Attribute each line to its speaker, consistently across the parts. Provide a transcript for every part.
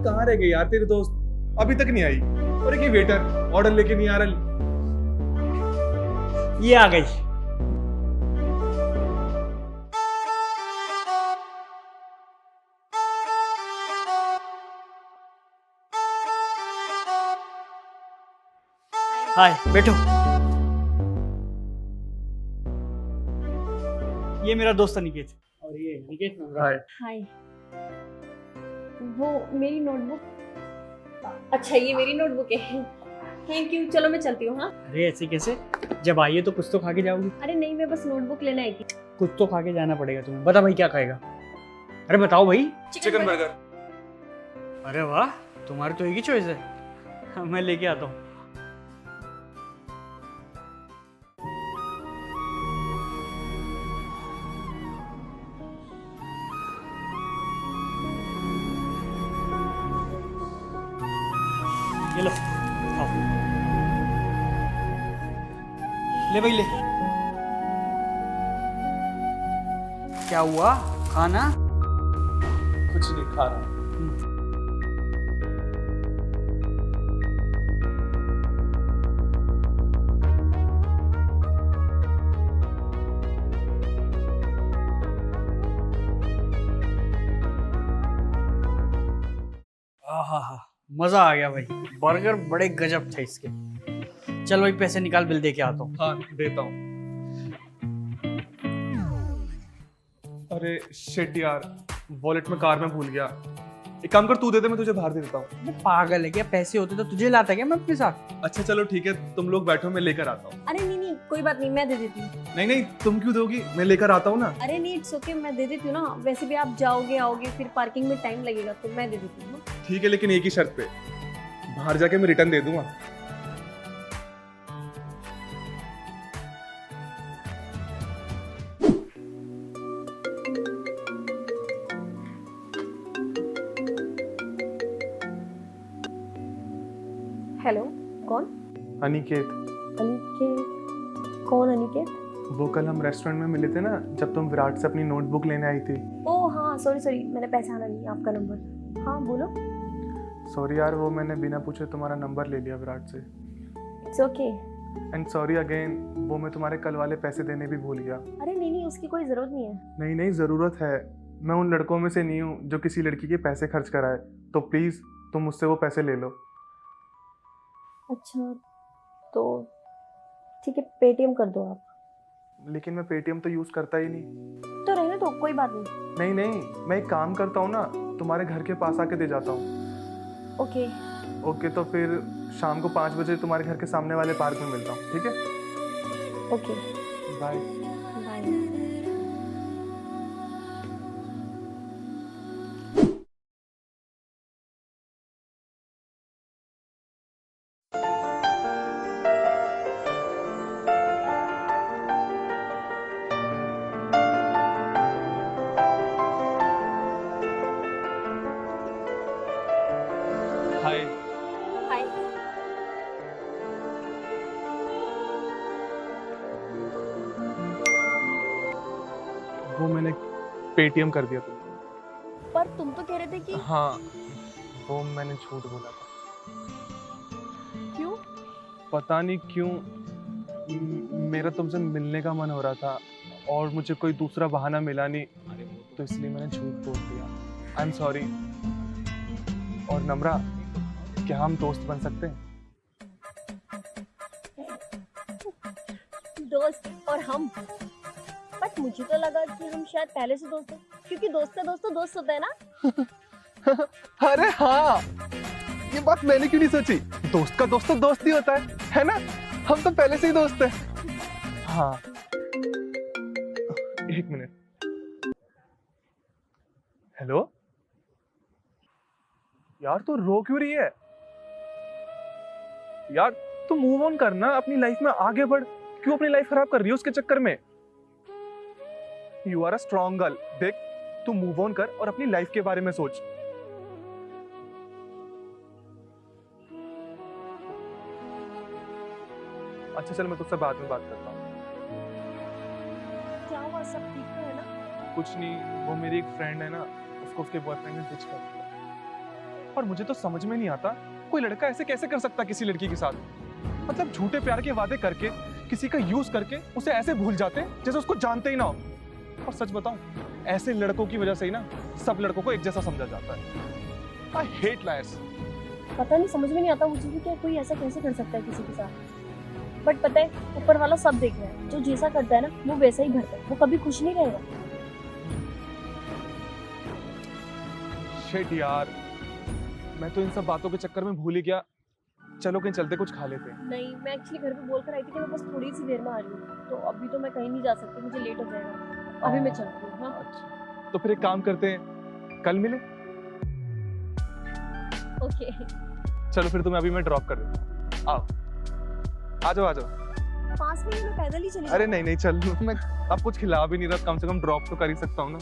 Speaker 1: कहाँ रह गई यार तेरे दोस्त, अभी तक नहीं आई। और एक ये वेटर ऑर्डर लेके नहीं आ रहा।
Speaker 2: ये आ गई। हाय, बैठो। ये मेरा दोस्त अनिकेत और ये अनिकेत नंगा।
Speaker 1: हाय।
Speaker 3: हाय। वो मेरी नोटबुक, अच्छा ये मेरी नोटबुक है। थैंक यू, चलो मैं चलती हूँ। हाँ
Speaker 2: अरे ऐसे कैसे, जब आइए तो कुछ तो खा के जाओगी।
Speaker 3: अरे नहीं, मैं बस नोटबुक लेने आई थी।
Speaker 2: कुछ तो खा के जाना पड़ेगा तुम्हें। बता भाई क्या खाएगा। अरे बताओ भाई।
Speaker 1: Chicken burger.
Speaker 2: अरे वाह, तुम्हारी तो एक ही चॉइस है। मैं लेके आता हूँ। ये लो खाओ। ले भाई ले। क्या हुआ, खाना?
Speaker 1: कुछ नहीं खा रहा।
Speaker 2: आहा, मजा आ गया भाई। बर्गर बड़े गजब थे इसके। चल भाई पैसे निकाल, बिल दे के आता हूँ।
Speaker 1: हाँ देता हूँ। अरे शिट यार, वॉलेट में कार में भूल गया। एक काम कर, तू दे दे, मैं तुझे बाहर दे देता हूँ।
Speaker 2: अबे पागल है क्या, पैसे होते तो तुझे लाता क्या मैं अपने साथ।
Speaker 1: अच्छा चलो ठीक है, तुम लोग बैठो, मैं लेकर आता हूँ।
Speaker 3: अरे नहीं नहीं, कोई बात नहीं, मैं दे देती हूँ।
Speaker 1: नहीं नहीं, तुम क्यों दोगी, मैं लेकर आता हूँ ना।
Speaker 3: अरे नहीं, इट्स ओके, मैं दे देती हूँ ना। वैसे भी आप जाओगे आओगे, फिर पार्किंग में टाइम लगेगा, तो मैं दे देती हूँ।
Speaker 1: ठीक है, लेकिन एक ही शर्त पे, बाहर जाके मैं रिटर्न दे दूंगा।
Speaker 3: हेलो, कौन?
Speaker 1: अनिकेत।
Speaker 3: अनिकेत? कौन अनिकेत?
Speaker 1: वो कल हम रेस्टोरेंट में मिले थे ना, जब तुम विराट से अपनी नोटबुक लेने आई थी।
Speaker 3: ओह हाँ, सॉरी सॉरी, मैंने पहचाना नहीं आपका नंबर। हाँ बोलो।
Speaker 1: सॉरी यार, वो मैंने बिना पूछे तुम्हारा नंबर ले लिया विराट से।
Speaker 3: It's okay.
Speaker 1: And sorry again, वो मैं तुम्हारे कल वाले पैसे देने भी भूल गया।
Speaker 3: अरे नहीं नहीं, उसकी कोई जरूरत नहीं है।
Speaker 1: नहीं नहीं, ज़रूरत है। मैं उन लड़कों में से नहीं हूँ जो किसी लड़की के पैसे खर्च कराए, तो प्लीज़ तुम मुझसे वो पैसे ले लो।
Speaker 3: अच्छा तो ठीक है, पेटीएम कर दो आप।
Speaker 1: लेकिन मैं पेटीएम तो यूज़ करता ही नहीं।
Speaker 3: तो रहने दो, कोई बात नहीं।
Speaker 1: नहीं नहीं, मैं एक काम करता हूँ ना, तुम्हारे घर के पास आके दे जाता हूँ।
Speaker 3: ओके।
Speaker 1: ओके, तो फिर शाम को 5 बजे तुम्हारे घर के सामने वाले पार्क में मिलता हूँ, ठीक है?
Speaker 3: Okay
Speaker 1: bye.
Speaker 3: Bye.
Speaker 1: Hi.
Speaker 3: Hi.
Speaker 1: वो मैंने पेटीएम कर दिया तुमको।
Speaker 3: पर तुम तो कह रहे थे कि
Speaker 1: हाँ, वो मैंने झूठ बोला था।
Speaker 3: क्यों?
Speaker 1: पता नहीं क्यों, मेरा तुमसे मिलने का मन हो रहा था और मुझे कोई दूसरा बहाना मिला नहीं, तो इसलिए मैंने झूठ बोल दिया। I am sorry. और नम्रा, क्या हम दोस्त बन सकते हैं?
Speaker 3: दोस्त और हम? बट मुझे तो लगा कि हम शायद पहले से दोस्त हैं, क्योंकि दोस्त का दोस्त तो दोस्त होता है ना।
Speaker 1: अरे हाँ, ये बात मैंने क्यों नहीं सोची। दोस्त का दोस्त तो दोस्त ही होता है ना? हम तो पहले से ही दोस्त हैं। हाँ, एक मिनट। हेलो यार, तू रो क्यों रही है यार? तू मूव ऑन करना, अपनी लाइफ में आगे बढ़। क्यों अपनी लाइफ खराब कर रही है उसके चक्कर में? You are a strong girl. देख, तू मूव ऑन कर और अपनी लाइफ के बारे में सोच। अच्छा चल, मैं तुझसे बाद में बात करता हूँ।
Speaker 3: क्या हुआ, सब ठीक है ना?
Speaker 1: कुछ नहीं, वो मेरी एक फ्रेंड है ना, उसको उसके बॉयफ्रेंड ने डिच कर दिया। और मुझे तो समझ में नहीं आता कोई लड़का ऐसे कैसे कर सकता किसी लड़की के साथ। मतलब झूठे प्यार के वादे करके किसी का यूज करके उसे ऐसे भूल जाते हैं जैसे उसको जानते ही ना हो। और सच बताऊं, ऐसे लड़कों की वजह से ही ना सब लड़कों को एक जैसा समझा जाता है। I hate liars।
Speaker 3: पता नहीं, समझ में नहीं आता मुझे भी क्या कोई ऐसा कैसे कर सकता है किसी के साथ। बट पता है, ऊपर वाला सब देख रहा है, जो जैसा करता है ना वो वैसा ही भरता है, वो कभी खुश नहीं रहेगा।
Speaker 1: शिट यार, मैं तो इन सब बातों के चक्कर में भूल ही गया। चलो कहीं चलते, कुछ खा लेते हैं।
Speaker 3: नहीं, मैं एक्चुअली घर पे बोल कर आई थी कि मैं बस थोड़ी सी देर में आ रही हूँ, तो अभी तो मैं कहीं नहीं जा सकती, मुझे लेट हो जाएगा। अभी मैं चलती हूँ। हाँ
Speaker 1: अच्छा, तो फिर एक काम करते हैं, कल मिले।
Speaker 3: ओके।
Speaker 1: चलो फिर तुम्हें अभी मैं ड्रॉप कर देता हूँ। आओ, आ जाओ आ जाओ।
Speaker 3: 5 मिनट में पैदल ही चली
Speaker 1: अरे नहीं नहीं, चल मैं अब कुछ खिला भी नहीं रहा, कम से कम ड्रॉप तो कर ही सकता हूँ ना।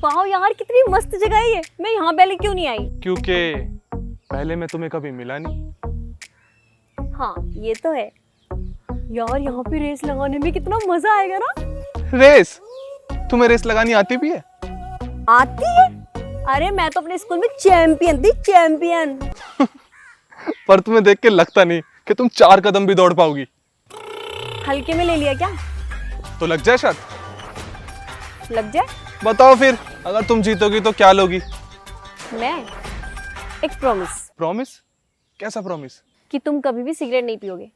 Speaker 3: वाह यार, कितनी मस्त जगह है ये। मैं यहाँ पहले क्यों नहीं आई?
Speaker 1: क्योंकि पहले मैं तुम्हें कभी मिला नहीं।
Speaker 3: हाँ ये तो है यार, यहाँ पे रेस लगाने में कितना मजा आएगा ना।
Speaker 1: रेस? तुम्हें रेस लगानी आती भी है?
Speaker 3: आती है? अरे मैं तो अपने स्कूल में चैंपियन थी, चैंपियन।
Speaker 1: पर तुम्हें देख के लगता नहीं कि तुम 4 कदम भी दौड़ पाओगी।
Speaker 3: हल्के में ले लिया क्या?
Speaker 1: तो लग जाए शायद।
Speaker 3: लग जाए?
Speaker 1: बताओ फिर, अगर तुम जीतोगी तो क्या लोगी?
Speaker 3: मैं एक प्रॉमिस।
Speaker 1: प्रॉमिस? कैसा प्रॉमिस?
Speaker 3: कि तुम कभी भी सिगरेट नहीं पियोगे।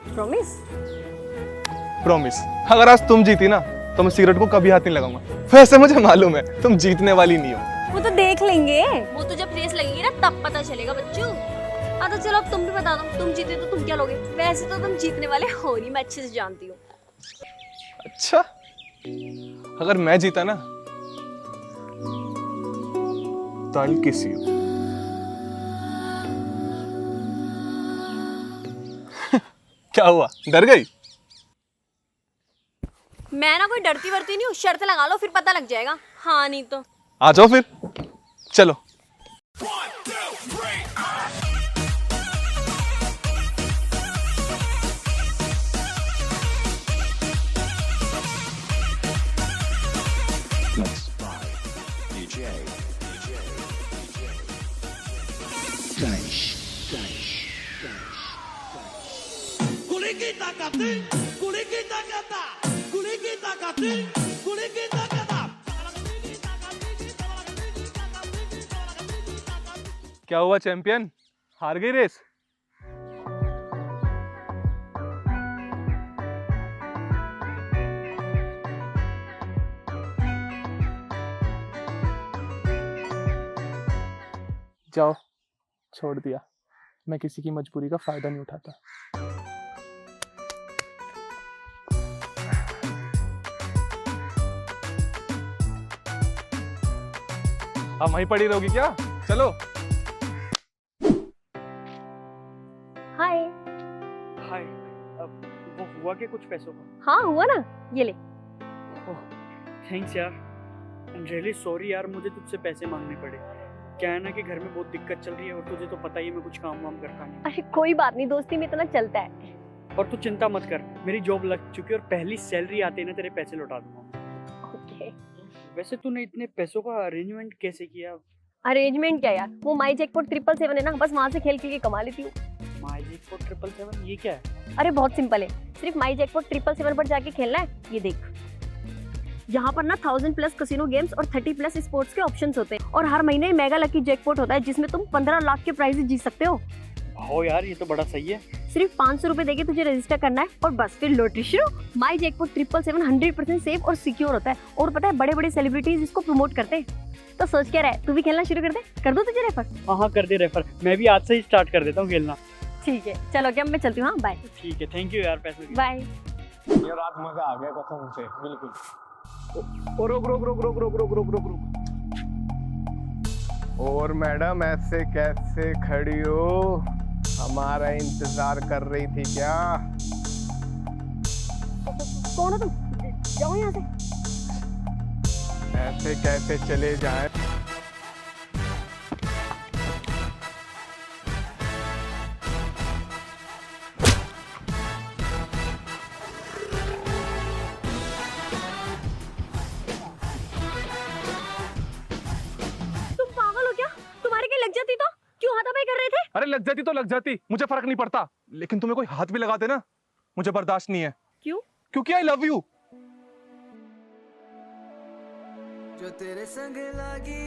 Speaker 3: प्रॉमिस?
Speaker 1: प्रॉमिस। अगर आज तुम जीती ना तो मैं सिगरेट को कभी हाथ नहीं लगाऊंगा। वैसे मुझे मालूम है तुम जीतने वाली नहीं हो।
Speaker 3: वो तो देख लेंगे, वो तो जब रेस लगेगी ना तब पता चलेगा बच्चों। हाँ तो चलो अब तुम भी बता दो, तुम जीते तो तुम क्या लोगे? वैसे तो तुम जीतने वाले हो नहीं, मैं अच्छे से जानती हूँ।
Speaker 1: अच्छा, अगर मैं जीता ना तो I'll kiss you। क्या हुआ, डर गई?
Speaker 3: मैं ना कोई डरती वरती नहीं हूँ, शर्त लगा लो फिर पता लग जाएगा। हाँ नहीं तो
Speaker 1: आ जाओ फिर, चलो। क्या हुआ चैंपियन, हार गई रेस? जाओ, छोड़ दिया। मैं किसी की मजबूरी का फायदा नहीं उठाता। अब वहीं पड़ी रहोगी क्या? चलो।
Speaker 3: हाय।
Speaker 2: हाय। अब वो हुआ के कुछ पैसों का?
Speaker 3: हाँ हुआ ना, ये ले।
Speaker 2: थैंक्स यार, आई एम रियली सॉरी यार, मुझे तुझसे पैसे मांगने पड़े। क्या है ना कि घर में बहुत दिक्कत चल रही है और तुझे तो पता ही है मैं कुछ काम वाम करता नहीं।
Speaker 3: अरे कोई बात नहीं, दोस्ती में इतना चलता है।
Speaker 2: और तू चिंता मत कर, मेरी जॉब लग चुकी है और पहली सैलरी आते ही ना तेरे पैसे लौटा दूंगा।
Speaker 3: ओके।
Speaker 2: वैसे तूने इतने पैसों का अरेंजमेंट कैसे किया?
Speaker 3: अरेंजमेंट क्या यार, वो माई जैकपॉट 777 है ना, बस वहाँ से खेल के कमा लेती हूँ।
Speaker 2: माई जैकपॉट 777 ये क्या है?
Speaker 3: अरे बहुत सिंपल है, सिर्फ माई जैकपॉट 777 पर जाके खेलना है। ये देख, यहाँ पर ना 1000+ कसिनो गेम्स और 30+ स्पोर्ट्स के ऑप्शंस होते हैं और हर महीने मेगा लकी जैकपॉट होता है जिसमें तुम 15 लाख के प्राइजेस जीत सकते हो।
Speaker 2: हो यार, ये तो बड़ा सही है।
Speaker 3: सिर्फ 500 रुपए देके तुझे रजिस्टर करना है और बस फिर लॉटरी शुरू। माई जैकपॉट 777 100% सेफ और सिक्योर होता है और पता है बड़े बड़े सेलिब्रिटीज इसको प्रमोट करते हैं। तो सोच क्या रहा है, तू भी खेलना शुरू कर दे? कर दो तुझे रेफर?
Speaker 2: हाँ कर दे रेफर, मैं भी आज से ही स्टार्ट कर देता हूँ खेलना।
Speaker 3: ठीक है चलो क्या मैं चलती हूँ, हाँ बाय
Speaker 2: ठीक है, थैंक यू यार पैसों की।
Speaker 3: बाय।
Speaker 1: ये रात मजा आ गया कसम से, बिल्कुल। रुक रुक रुक रुक रुक रुक रुक रुक रुक। और मैडम ऐसे कैसे खड़ी हो? हमारा इंतजार कर रही थी क्या?
Speaker 3: कौन हो तुम? जाओ यहाँ से।
Speaker 1: ऐसे कैसे चले जाएं?
Speaker 3: तुम पागल हो क्या? तुम्हारे क्या लग जाती तो क्यों हाथापाई कर रहे थे?
Speaker 1: अरे लग जाती तो लग जाती, मुझे फर्क नहीं पड़ता, लेकिन तुम्हें कोई हाथ भी लगा दे ना, मुझे बर्दाश्त नहीं है।
Speaker 3: क्यों?
Speaker 1: क्योंकि आई लव यू।
Speaker 4: जो तेरे संग लागी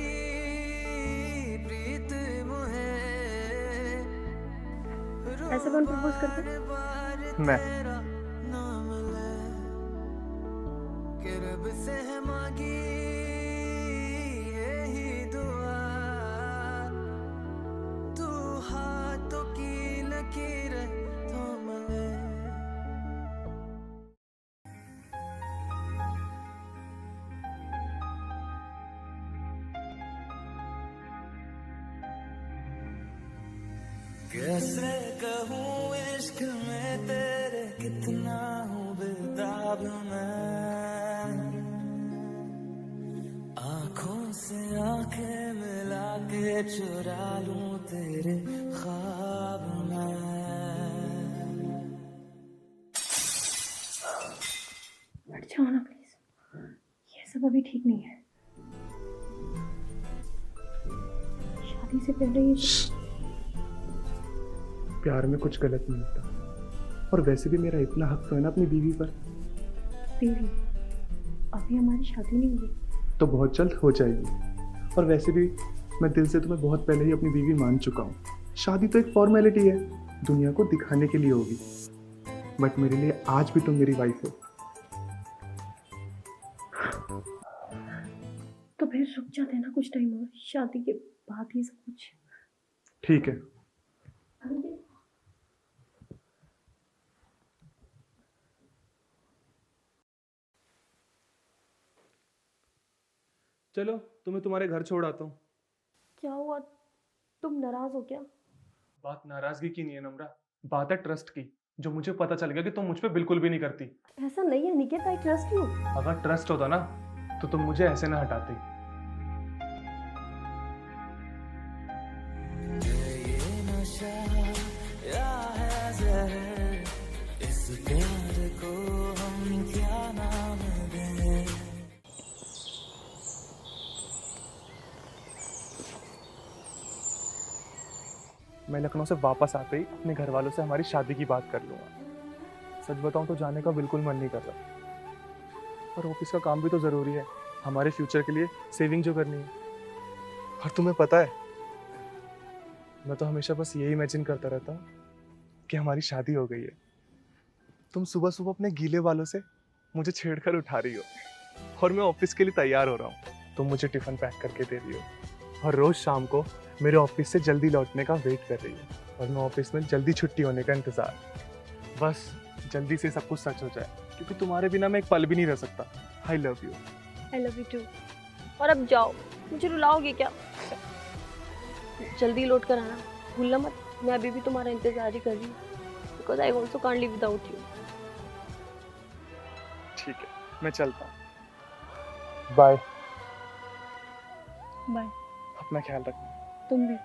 Speaker 4: प्रीत मुहे,
Speaker 3: ऐसे कौन प्रपोज करते?
Speaker 1: मैं।
Speaker 4: नाम ले के रब से है मांगी यही दुआ, तू हाथों की लकीर थाम ले। कैसे कहूँ इश्क में तेरे कितना हूँ बेताब मैं, आँखों से आंखें मिला के चुरा लूं तेरे ख्वाब में।
Speaker 3: हट जाओ ना प्लीज, ये सब अभी ठीक नहीं है। शादी से पहले ये
Speaker 1: प्यार में कुछ गलत नहीं होता, और वैसे भी मेरा इतना हक तो है ना अपनी बीवी पर।
Speaker 3: बीवी, अभी हमारी शादी नहीं हुई।
Speaker 1: तो बहुत जल्द हो जाएगी, और वैसे भी मैं दिल से तुम्हें बहुत पहले ही अपनी बीवी मान चुका हूँ। शादी तो एक फॉर्मेलिटी है, दुनिया को दिखाने के लिए होगी, बट मेरे लिए आज भी तुम मेरी वाइफ हो।
Speaker 3: तो फिर रुक जाते ना कुछ टाइम और, शादी के बाद ही सब कुछ।
Speaker 1: ठीक है। चलो तुम्हें तुम्हारे घर छोड़ आता हूँ।
Speaker 3: क्या हुआ, तुम नाराज हो क्या?
Speaker 1: बात नाराजगी की नहीं है नम्रा, बात है ट्रस्ट की, जो मुझे पता चल गया कि तुम मुझ पे बिल्कुल भी नहीं करती।
Speaker 3: ऐसा नहीं है निकेत, आई ट्रस्ट यू।
Speaker 1: अगर ट्रस्ट होता ना तो तुम मुझे ऐसे ना हटाती।
Speaker 4: ये नशा या है जहर, इस प्यार को हम क्या नाम दें।
Speaker 1: मैं लखनऊ से वापस आते ही अपने घर वालों से हमारी शादी की बात कर लूँगा। सच बताऊँ तो जाने का बिल्कुल मन नहीं कर रहा, पर ऑफिस का काम भी तो ज़रूरी है, हमारे फ्यूचर के लिए सेविंग जो करनी है। और तुम्हें पता है, मैं तो हमेशा बस यही इमेजिन करता रहता हूँ कि हमारी शादी हो गई है। तुम सुबह सुबह अपने गीले बालों से मुझे छेड़कर उठा रही हो, और मैं ऑफिस के लिए तैयार हो रहा हूँ। तुम मुझे टिफ़िन पैक करके दे रही हो, और रोज़ शाम को मेरे ऑफिस से जल्दी लौटने का वेट कर रही है, और मैं ऑफिस में जल्दी छुट्टी होने का इंतज़ार। बस जल्दी से सब कुछ सच हो जाए, क्योंकि तुम्हारे बिना मैं एक पल भी नहीं रह सकता। I love you.
Speaker 3: I love you too. और अब जाओ, मुझे रुलाओगे क्या? जल्दी लौट कर आना, भूलना मत, मैं अभी भी तुम्हारा इंतजार ही कर रही हूँ, because I also can't live without you.
Speaker 1: ठीक है, मैं चलता हूँ। बाय।
Speaker 3: बाय।
Speaker 1: अपना ख्याल रखना।
Speaker 3: तुम भी।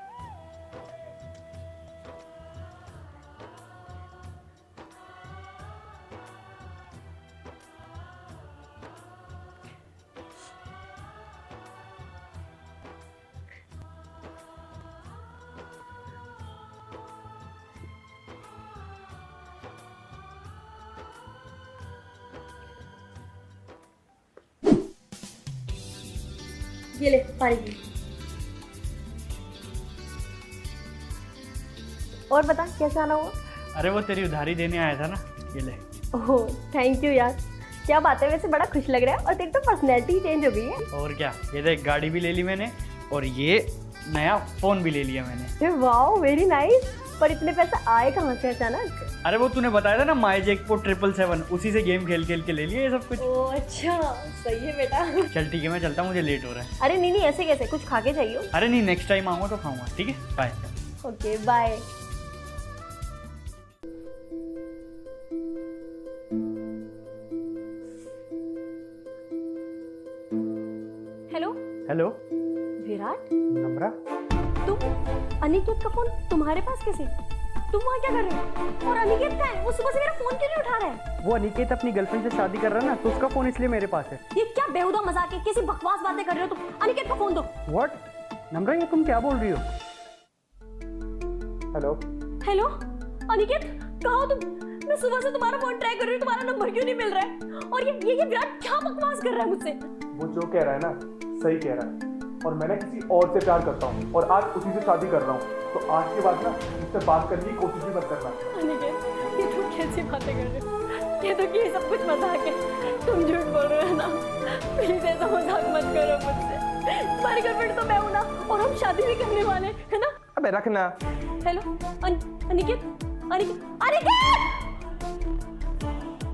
Speaker 3: ये ले पानी पी। और बता कैसा आना हुआ?
Speaker 2: अरे वो तेरी उधारी देने आया था ना, ये ले।
Speaker 3: ओह थैंक यू यार, क्या बात है, वैसे बड़ा खुश लग रहा है, और तेरी तो पर्सनैलिटी चेंज हो गई है।
Speaker 2: और क्या, ये देख गाड़ी भी ले ली मैंने, और ये नया फ़ोन भी ले लिया मैंने।
Speaker 3: Wow very nice. पर इतने पैसे आए कहाँ से अचानक?
Speaker 2: अरे वो तूने बताया था ना माई जैकपॉट 777, उसी से गेम खेल खेल के ले लिया ये सब कुछ।
Speaker 3: ओ अच्छा, सही है बेटा।
Speaker 2: चल ठीक है, मैं चलता हूँ, मुझे लेट हो रहा है।
Speaker 3: अरे नहीं ऐसे कैसे, कुछ खा के जाइयो।
Speaker 2: अरे नहीं, नेक्स्ट टाइम आऊँगा तो खाऊंगा, ठीक है, bye.
Speaker 3: Okay bye. Hello
Speaker 2: hello
Speaker 3: Virat,
Speaker 1: Namra,
Speaker 3: तुम अनिकेत का फोन तुम्हारे पास कैसे? तुम वहाँ क्या कर रहे हो? और अनिकेत कहाँ है? वो सुबह से मेरा फोन क्यों नहीं उठा रहा है?
Speaker 2: वो अनिकेत अपनी गर्लफ्रेंड से शादी कर रहा है ना, तो उसका फोन इसलिए मेरे पास है।
Speaker 3: ये क्या बेहुदा मजाक है? कैसी बकवास बातें कर रहे हो तुम? अनिकेत को फोन दो।
Speaker 2: व्हाट नम्रा, ये तुम क्या बोल रही हो?
Speaker 1: हेलो।
Speaker 3: हेलो अनिकेत, कहाँ हो तुम? मैं सुबह से तुम्हारा फोन ट्राई कर रही हूँ, तुम्हारा नंबर क्यों नहीं मिल रहा है? और ये विराट क्या बकवास कर रहा है मुझसे?
Speaker 1: वो जो कह रहा है ना सही कह रहा है, और मैं ना किसी और से प्यार करता हूँ और आज उसी से शादी कर रहा हूँ, तो आज के बाद ना मुझसे बात करने की कोशिश भी मत करना।
Speaker 3: अनिकेत, ये तुम कैसी बातें कर रहे हो? ये तो कि सब कुछ मजाक है, तुम झूठ बोल रहे हो ना? प्लीज ऐसा मजाक मत करो मुझसे। तुम्हारी गर्लफ्रेंड तो मैं हूँ ना, और हम शादी भी करने वाले है ना?
Speaker 1: अबे रखना।
Speaker 3: हेलो अनिकेत, अनिकेत!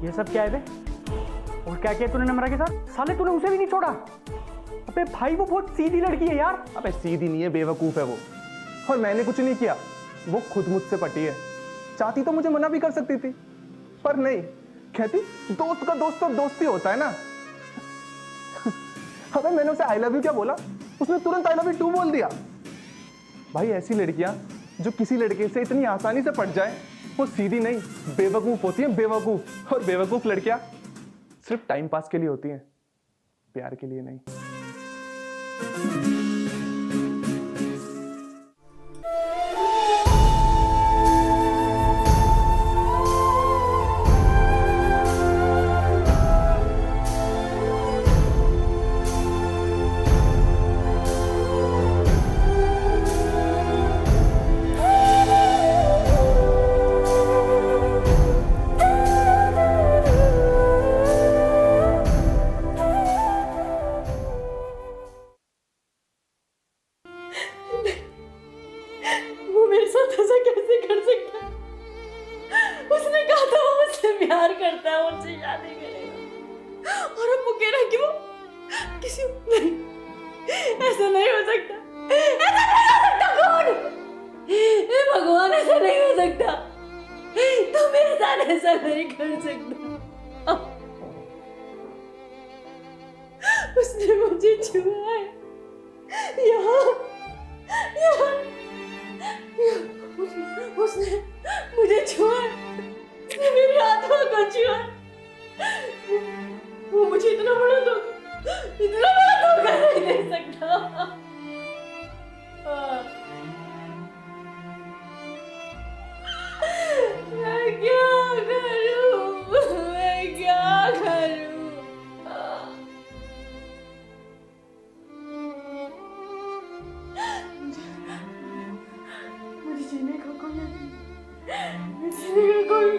Speaker 2: ये सब क्या है बे? और क्या किया तूने नम्रा के साथ? साले तूने उसे भी नहीं छोड़ा। अबे भाई वो बहुत सीधी लड़की है यार।
Speaker 1: अबे सीधी नहीं है, बेवकूफ है वो, और मैंने कुछ नहीं किया, वो खुद मुझसे पटी है। चाहती तो मुझे मना भी कर सकती थी, पर नहीं, कहती दोस्त का दोस्त तो दोस्ती होता है ना। अबे मैंने उसे आई लव यू क्या बोला, उसने तुरंत आई लव यू टू बोल दिया। भाई ऐसी लड़कियां जो किसी लड़के से इतनी आसानी से पट जाए, वो सीधी नहीं बेवकूफ होती हैं, बेवकूफ। और बेवकूफ लड़कियां सिर्फ टाइम पास के लिए होती हैं, प्यार के लिए नहीं।
Speaker 3: वो मेरे साथ ऐसा कैसे कर सकता है? उसने कहा था वो मुझसे प्यार करता है, मुझसे शादी करेगा, और अब वो कह रहा है कि वो किसी नहीं, ऐसा नहीं हो सकता, ऐसा नहीं हो सकता। कौन? हे भगवान, ऐसा नहीं हो सकता, तुम मेरे साथ ऐसा नहीं कर सकता। उसने मुझे छुआ है, यहाँ उसने मुझे छुआ, उसने मेरी आत्मा को छुआ। वो मुझे इतना बड़ा धोखा नहीं दे सकता। मैं क्या करूं? मैं क्या करूं? मुझे जीने का कोई नहीं, जीने का कोई,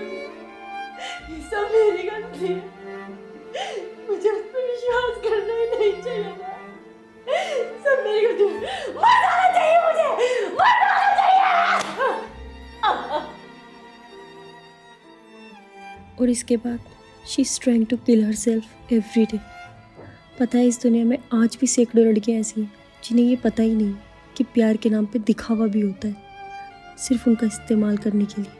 Speaker 3: ये सब मेरी गलती है, मुझे उस पर विश्वास करना ही नहीं चाहिए था, सब मेरी गलती है। मर जाना चाहिए मुझे, मर जाना चाहिए।
Speaker 5: और इसके बाद she is trying to kill herself every day. पता है इस दुनिया में आज भी सैकड़ों लड़कियां ऐसी हैं जिन्हें ये पता ही नहीं कि प्यार के नाम पे दिखावा भी होता है, सिर्फ उनका इस्तेमाल करने के लिए।